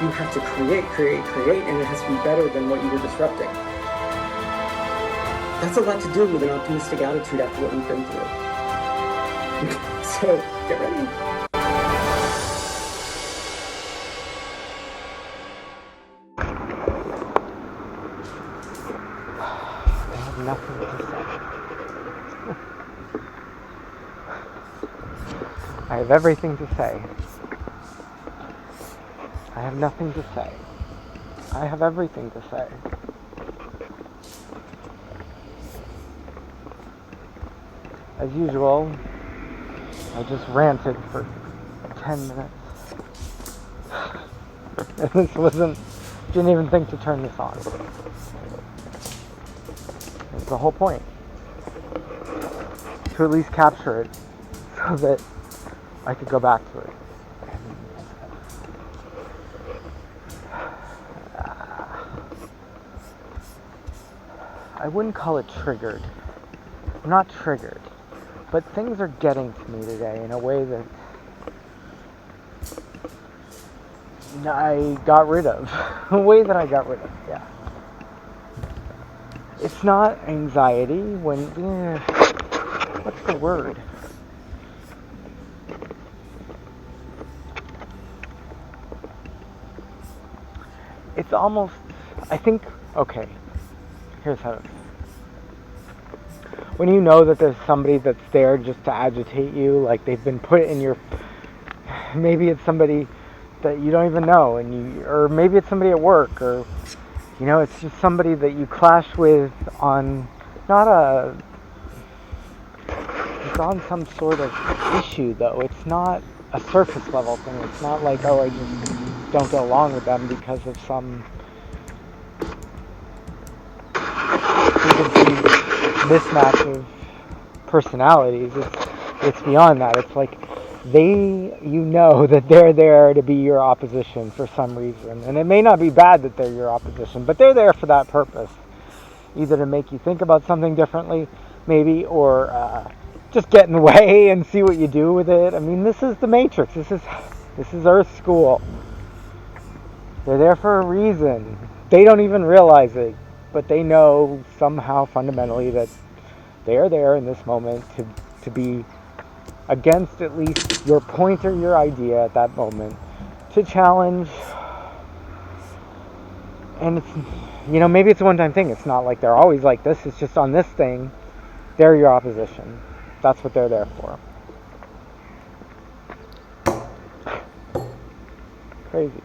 you have to create, and it has to be better than what you were disrupting. That's a lot to do with an optimistic attitude after what we've been through. So, get ready. I have nothing to say. I have everything to say. I have nothing to say. I have everything to say. As usual, I just ranted for 10 minutes. And didn't even think to turn this on. That's the whole point. To at least capture it so that I could go back to it. I wouldn't call it triggered. I'm not triggered. But things are getting to me today in a way that I got rid of. A way that I got rid of, yeah. It's not anxiety what's the word? It's almost, I think, okay, here's how it is. When you know that there's somebody that's there just to agitate you, like they've been put in your, maybe it's somebody that you don't even know, or maybe it's somebody at work, or, it's just somebody that you clash with on, it's on some sort of issue though. It's not a surface level thing. It's not like, oh, I just don't get along with them because of some mismatch of personalities. It's beyond that. It's like that they're there to be your opposition for some reason, and it may not be bad that they're your opposition, but they're there for that purpose, either to make you think about something differently, maybe, or just get in the way and see what you do with it. I mean, this is the Matrix. This is Earth School. They're there for a reason. They don't even realize it, but they know somehow fundamentally that they are there in this moment to be against at least your point or your idea at that moment, to challenge. And it's, maybe it's a one-time thing. It's not like they're always like this. It's just on this thing, they're your opposition. That's what they're there for. Crazy.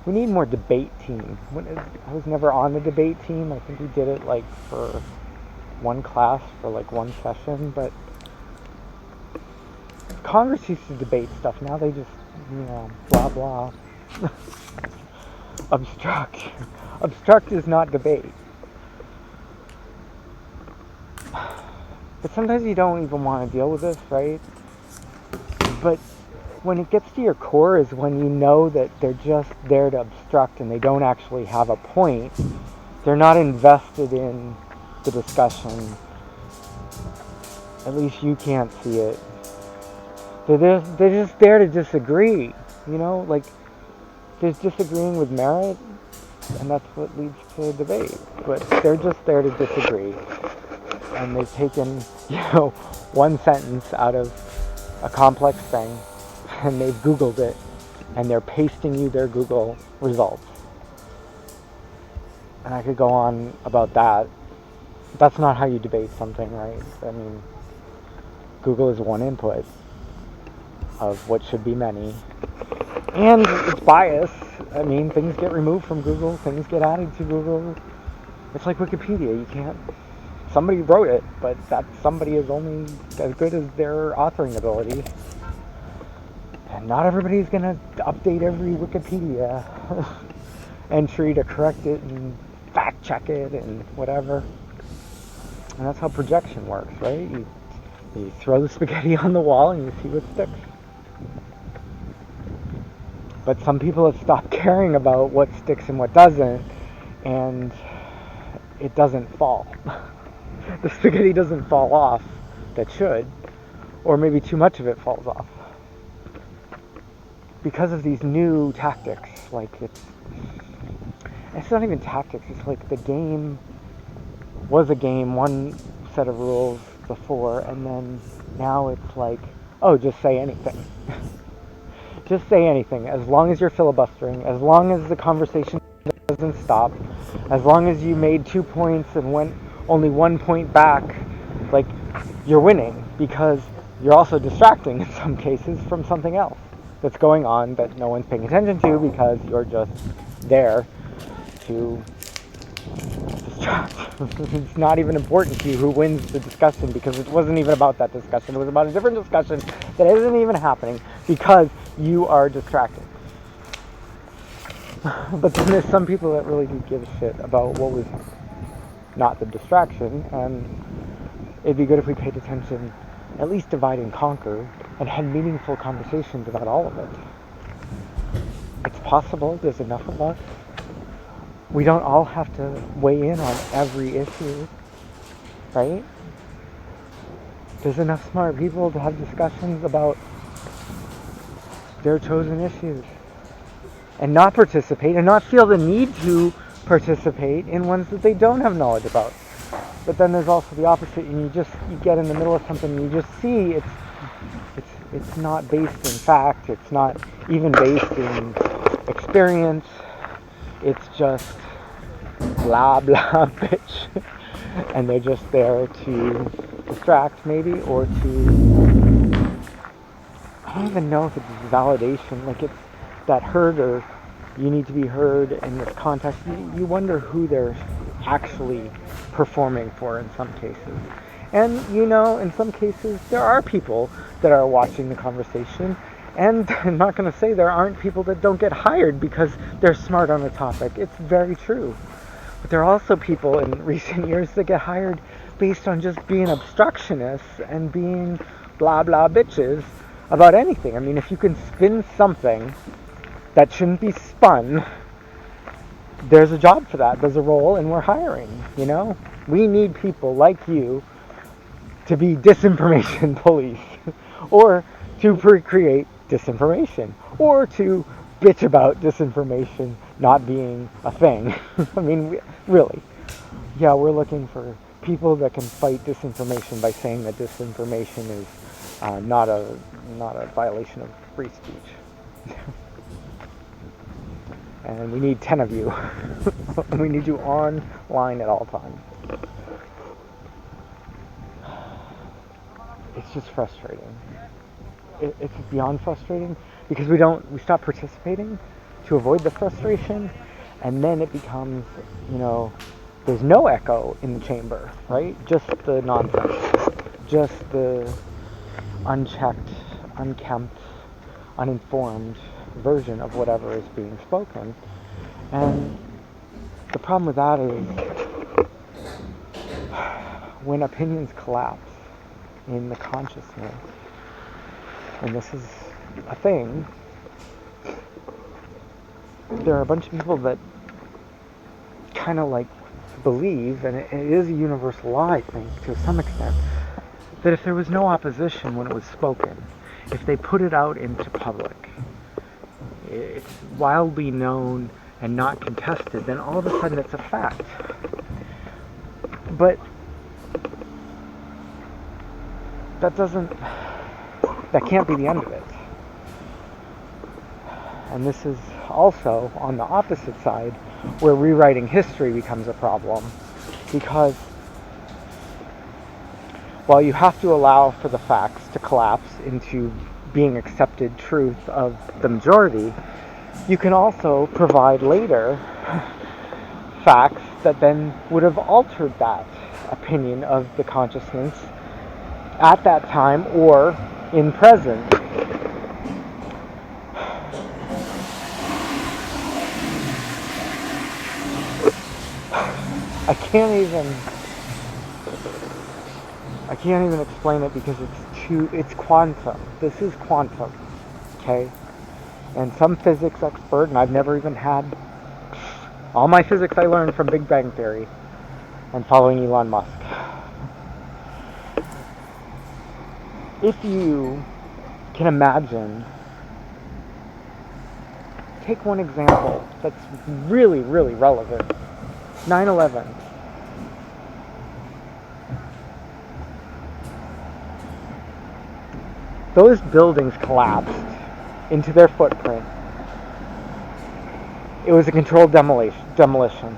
We need more debate team. I was never on the debate team. I think we did it for one class for one session, but Congress used to debate stuff. Now they just, blah blah. Obstruct. Obstruct is not debate. But sometimes you don't even want to deal with this, right? But when it gets to your core is when you know that they're just there to obstruct and they don't actually have a point. They're not invested in the discussion. At least you can't see it. They're just there to disagree. There's disagreeing with merit, and that's what leads to debate. But they're just there to disagree. And they've taken, one sentence out of a complex thing, and they've Googled it, and they're pasting you their Google results. And I could go on about that. That's not how you debate something, right? I mean, Google is one input of what should be many. And it's biased. I mean, things get removed from Google, things get added to Google. It's like Wikipedia. You can't... Somebody wrote it, but that somebody is only as good as their authoring ability. And not everybody's going to update every Wikipedia entry to correct it and fact check it and whatever. And that's how projection works, right? You throw the spaghetti on the wall and you see what sticks. But some people have stopped caring about what sticks and what doesn't, and it doesn't fall. The spaghetti doesn't fall off that should, or maybe too much of it falls off. because of these new tactics. Like, it's not even tactics, it's like the game was a game, one set of rules before, and then now it's like, oh, just say anything. Just say anything, as long as you're filibustering, as long as the conversation doesn't stop, as long as you made 2 points and went only 1 point back, like, you're winning, because you're also distracting in some cases from something else that's going on that no one's paying attention to, because you're just there to distract. It's not even important to you who wins the discussion, because it wasn't even about that discussion. It was about a different discussion that isn't even happening because you are distracted. But then there's some people that really do give a shit about what was not the distraction, and it'd be good if we paid attention, at least divide and conquer, and had meaningful conversations about all of it. It's possible, there's enough of us. We don't all have to weigh in on every issue, right? There's enough smart people to have discussions about their chosen issues and not participate and not feel the need to participate in ones that they don't have knowledge about. But then there's also the opposite, and you get in the middle of something and you just see it's not based in fact, it's not even based in experience, it's just blah blah bitch, and they're just there to distract maybe, or to, I don't even know if it's validation, like it's that heard, or you need to be heard in this context. You wonder who they're actually performing for in some cases. And in some cases there are people that are watching the conversation, and I'm not going to say there aren't people that don't get hired because they're smart on a topic. It's very true. But there are also people in recent years that get hired based on just being obstructionists and being blah blah bitches about anything. I mean, if you can spin something that shouldn't be spun, there's a job for that, there's a role, and we're hiring, We need people like you to be disinformation police, or to create disinformation, or to bitch about disinformation not being a thing. I mean, really. Yeah, we're looking for people that can fight disinformation by saying that disinformation is not a violation of free speech. And we need 10 of you. We need you online at all times. It's just frustrating. It's beyond frustrating, because we stop participating to avoid the frustration, and then it becomes, there's no echo in the chamber, right? Just the nonsense, just the unchecked, unkempt, uninformed version of whatever is being spoken. And the problem with that is when opinions collapse in the consciousness, and this is a thing, there are a bunch of people that kind of like believe, and it is a universal law, I think, to some extent, that if there was no opposition when it was spoken, if they put it out into public, it's wildly known and not contested, then all of a sudden it's a fact. But that can't be the end of it. And this is also on the opposite side, where rewriting history becomes a problem, because while you have to allow for the facts to collapse into being accepted truth of the majority, you can also provide later facts that then would have altered that opinion of the consciousness at that time or in present. I can't even explain it, because it's quantum. This is quantum, okay? And some physics expert, and I've never even had, all my physics I learned from Big Bang Theory and following Elon Musk. If you can imagine take one example that's really, really relevant. 9/11. Those buildings collapsed into their footprint. It was a controlled demolition.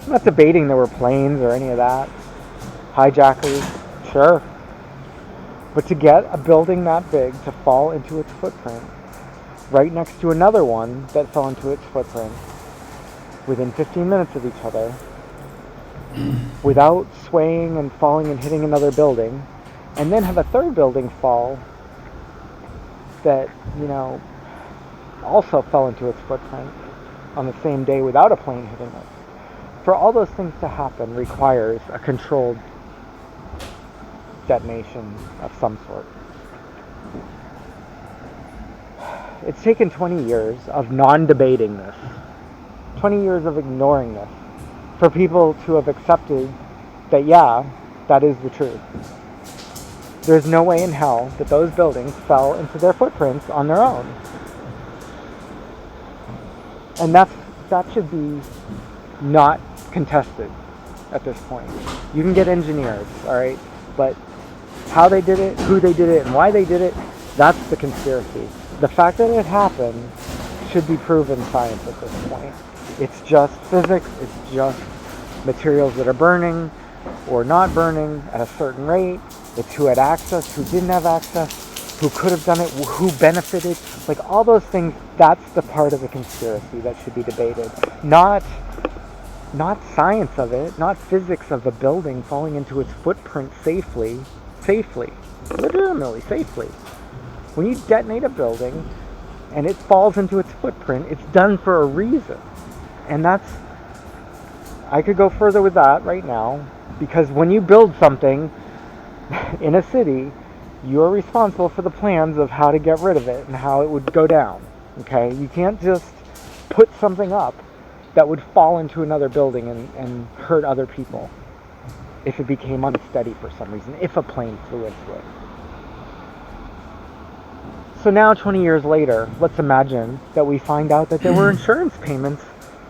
I'm not debating there were planes or any of that. Hijackers, sure. But to get a building that big to fall into its footprint, right next to another one that fell into its footprint, within 15 minutes of each other, without swaying and falling and hitting another building, and then have a third building fall that, also fell into its footprint on the same day without a plane hitting it. For all those things to happen requires a controlled detonation of some sort. It's taken 20 years of non-debating this, 20 years of ignoring this, for people to have accepted that, yeah, that is the truth. There's no way in hell that those buildings fell into their footprints on their own. And that should be not contested at this point. You can get engineers, all right? But how they did it, who they did it, and why they did it, that's the conspiracy. The fact that it happened should be proven science at this point. It's just physics, it's just materials that are burning or not burning at a certain rate. It's who had access, who didn't have access, who could have done it, who benefited. Like all those things, that's the part of the conspiracy that should be debated. Not science of it, not physics of the building falling into its footprint safely, legitimately safely. When you detonate a building and it falls into its footprint, it's done for a reason. And I could go further with that right now, because when you build something in a city, you're responsible for the plans of how to get rid of it and how it would go down. Okay? You can't just put something up that would fall into another building and hurt other people if it became unsteady for some reason, if a plane flew into it. So now, 20 years later, let's imagine that we find out that there were insurance payments,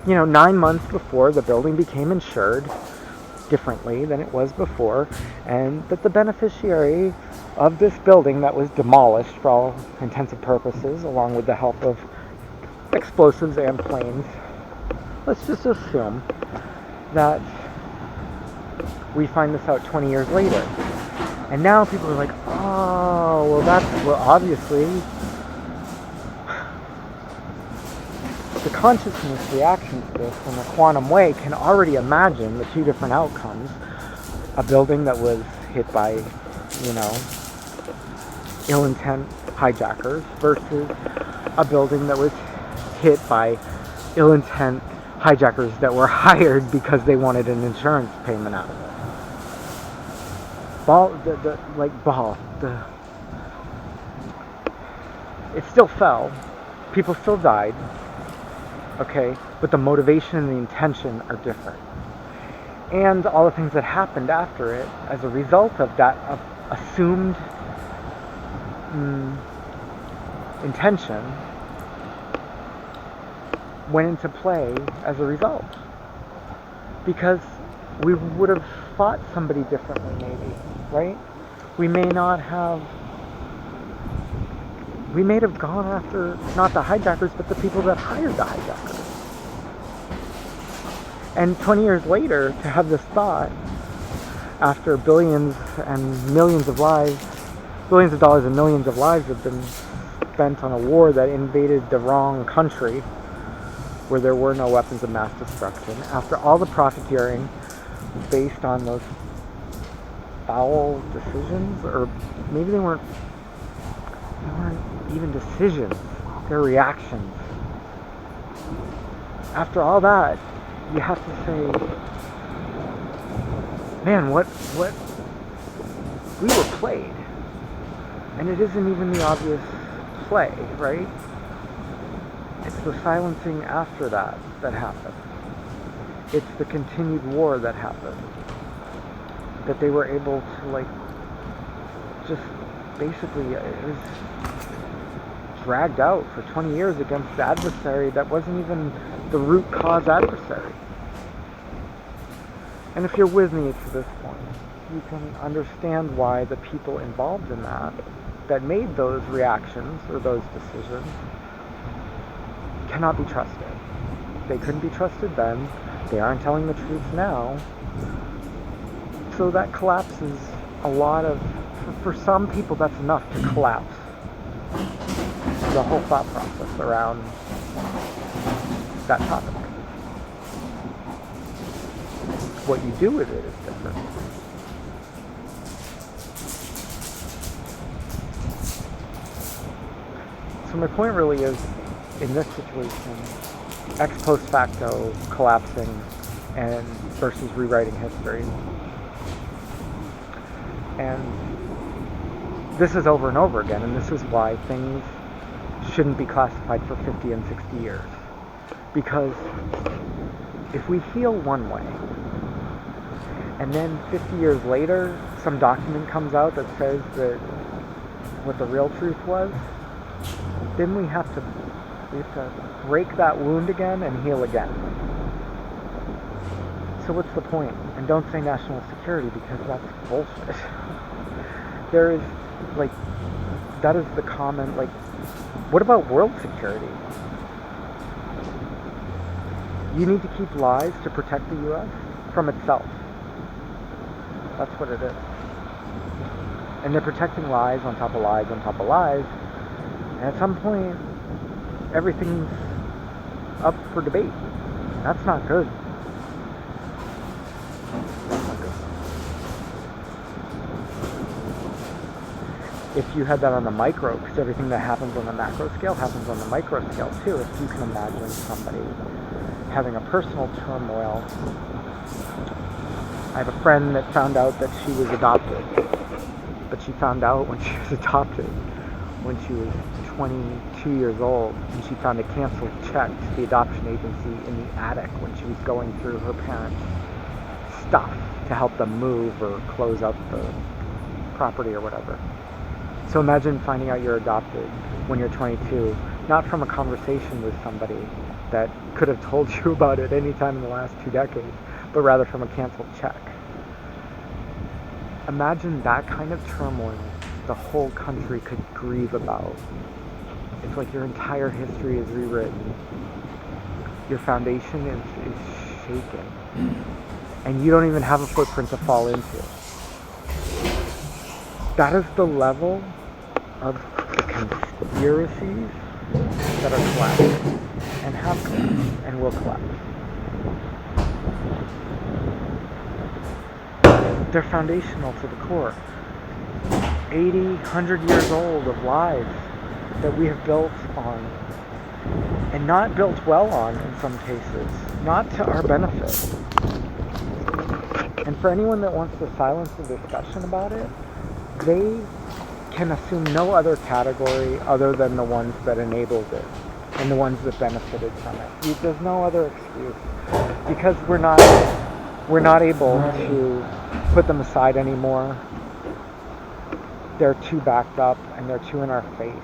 9 months before the building became insured differently than it was before, and that the beneficiary of this building that was demolished for all intents and purposes, along with the help of explosives and planes, let's just assume that we find this out 20 years later. And now people are like, oh, well obviously the consciousness reaction to this in a quantum way can already imagine the two different outcomes. A building that was hit by, ill intent hijackers versus a building that was hit by ill intent hijackers that were hired because they wanted an insurance payment out of it. It still fell. People still died. Okay, but the motivation and the intention are different. And all the things that happened after it as a result of that assumed intention went into play as a result. Because we would have fought somebody differently, maybe, right? We may have gone after not the hijackers, but the people that hired the hijackers. And 20 years later, to have this thought, after billions and millions of lives, billions of dollars and millions of lives have been spent on a war that invaded the wrong country, where there were no weapons of mass destruction, after all the profiteering based on those foul decisions, or maybe they weren't even decisions, they're reactions. After all that, you have to say, man, what we were played. And it isn't even the obvious play, right? It's the silencing after that happened. It's the continued war that happened. That they were able to, just basically, it was dragged out for 20 years against the adversary that wasn't even the root cause adversary. And if you're with me to this point, you can understand why the people involved in that made those reactions or those decisions, cannot be trusted. They couldn't be trusted then. They aren't telling the truth now. So that collapses a lot of, for some people that's enough to collapse the whole thought process around that topic. What you do with it is different. So my point really is, in this situation, ex post facto collapsing and versus rewriting history. And this is over and over again, and this is why things shouldn't be classified for 50 and 60 years. Because if we heal one way, and then 50 years later, some document comes out that says that what the real truth was, then we have to break that wound again and heal again. So what's the point? And don't say national security, because that's bullshit. There is, that is the common, what about world security? You need to keep lies to protect the U.S. from itself. That's what it is. And they're protecting lies on top of lies on top of lies. And at some point, everything's up for debate. That's not good. That's not good. If you had that on the micro, because everything that happens on the macro scale happens on the micro scale too. If you can imagine somebody having a personal turmoil. I have a friend that found out that she was adopted, but she found out when she was adopted when she was 22 years old, and she found a canceled check to the adoption agency in the attic when she was going through her parents' stuff to help them move or close up the property or whatever. So imagine finding out you're adopted when you're 22, not from a conversation with somebody that could have told you about it any time in the last 2 decades, but rather from a canceled check. Imagine that kind of turmoil the whole country could grieve about. It's like your entire history is rewritten. Your foundation is shaken. And you don't even have a footprint to fall into. That is the level of the conspiracies that are collapsing, and have collapsed, and will collapse. They're foundational to the core. 80, 100 years old of lies that we have built on, and not built well on in some cases, not to our benefit. And for anyone that wants to silence the discussion about it, they can assume no other category other than the ones that enabled it and the ones that benefited from it. There's no other excuse, because we're not able to put them aside anymore. They're too backed up, and they're too in our face.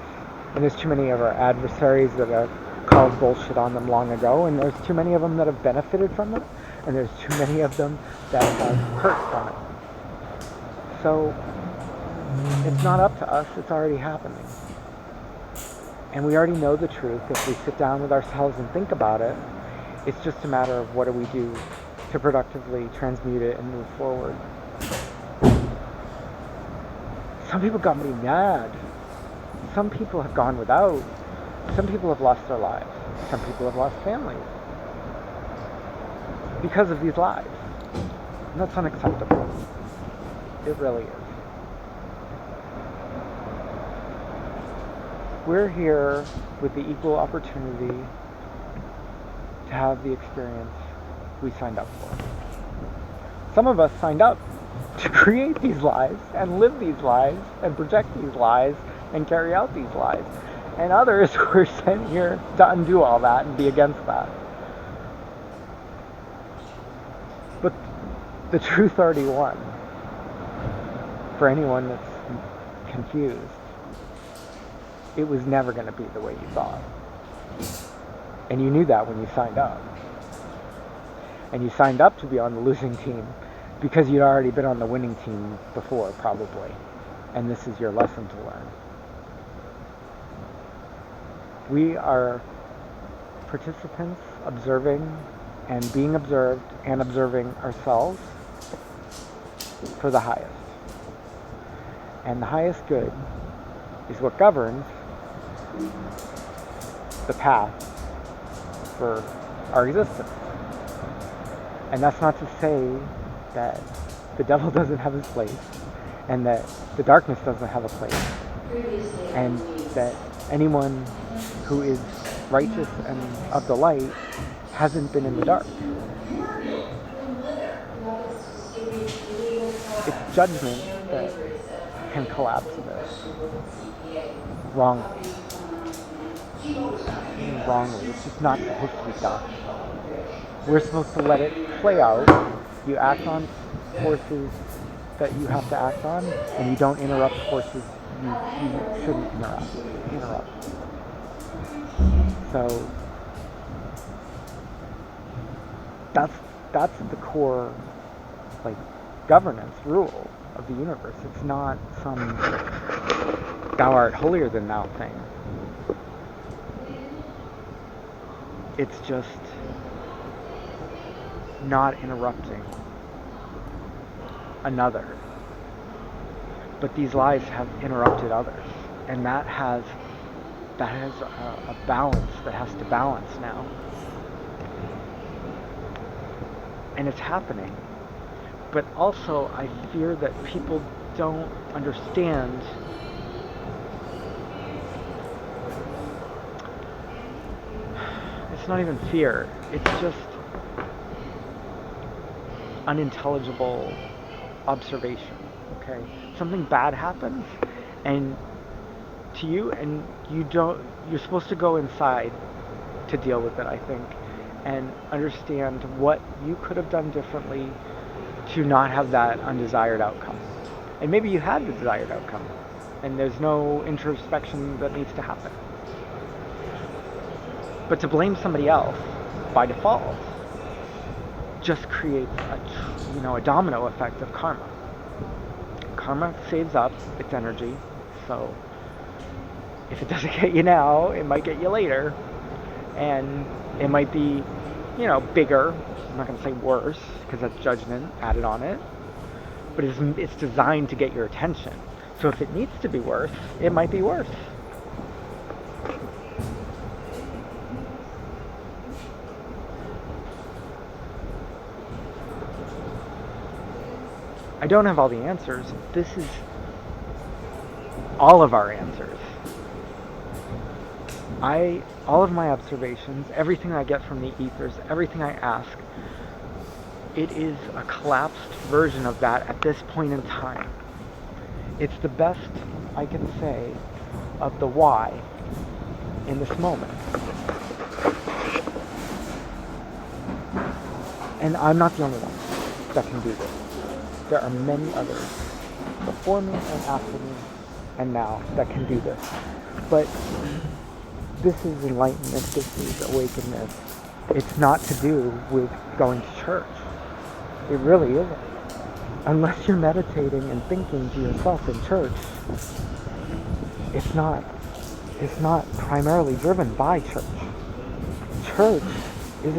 And there's too many of our adversaries that have called bullshit on them long ago, and there's too many of them that have benefited from it, and there's too many of them that have hurt from it. So it's not up to us, it's already happening. And we already know the truth. If we sit down with ourselves and think about it, it's just a matter of what do we do to productively transmute it and move forward. Some people got me mad. Some people have gone without. Some people have lost their lives. Some people have lost families because of these lies. And that's unacceptable. It really is. We're here with the equal opportunity to have the experience we signed up for. Some of us signed up to create these lies and live these lies and project these lies and carry out these lies. And others were sent here to undo all that and be against that. But the truth already won. For anyone that's confused, it was never going to be the way you thought. And you knew that when you signed up. And you signed up to be on the losing team because you'd already been on the winning team before, probably. And this is your lesson to learn. We are participants observing and being observed and observing ourselves for the highest. And the highest good is what governs the path for our existence. And that's not to say that the devil doesn't have his place, and that the darkness doesn't have a place, and that anyone who is righteous and of the light hasn't been in the dark. It's judgment that can collapse this wrongly. It's just not supposed to be done. We're supposed to let it play out. You act on forces that you have to act on, and you don't interrupt forces you shouldn't interrupt. So that's the core, like, governance rule of the universe. It's not some thou art holier than thou thing. It's just not interrupting another. But these lives have interrupted others, and that has a balance that has to balance now. And it's happening. But also, I fear that people don't understand it's not even fear, it's just unintelligible observation. Okay? Something bad happens, and to you, and you're supposed to go inside to deal with it, I think, and understand what you could have done differently to not have that undesired outcome. And maybe you had the desired outcome, and there's no introspection that needs to happen. But to blame somebody else by default just creates a domino effect of karma. Karma saves up its energy, so if it doesn't get you now, it might get you later, and it might be, bigger. I'm not going to say worse, because that's judgment added on it, but it's designed to get your attention. So if it needs to be worse, it might be worse. I don't have all the answers. This is all of our answers. All of my observations, everything I get from the ethers, everything I ask, it is a collapsed version of that at this point in time. It's the best I can say of the why in this moment. And I'm not the only one that can do this. There are many others before me and after me and now that can do this. But this is enlightenment, this is awakenedness. It's not to do with going to church. It really isn't. Unless you're meditating and thinking to yourself in church, it's not primarily driven by church. Church is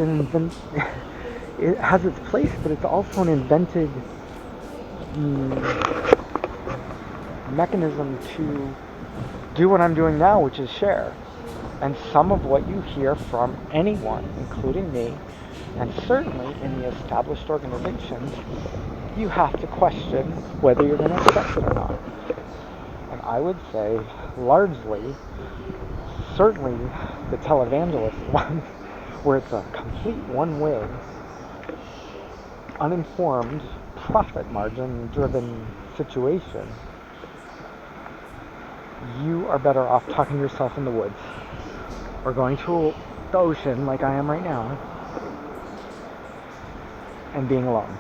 it has its place, but it's also an invented mechanism to do what I'm doing now, which is share. And some of what you hear from anyone, including me, and certainly in the established organizations, you have to question whether you're going to accept it or not. And I would say, largely, certainly the televangelist one, where it's a complete one-way, uninformed, profit margin-driven situation, you are better off talking to yourself in the woods, or going to the ocean like I am right now, and being alone,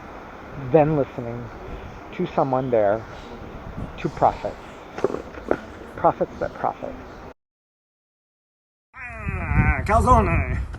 than listening to someone there to profit. Profits that profit. calzone.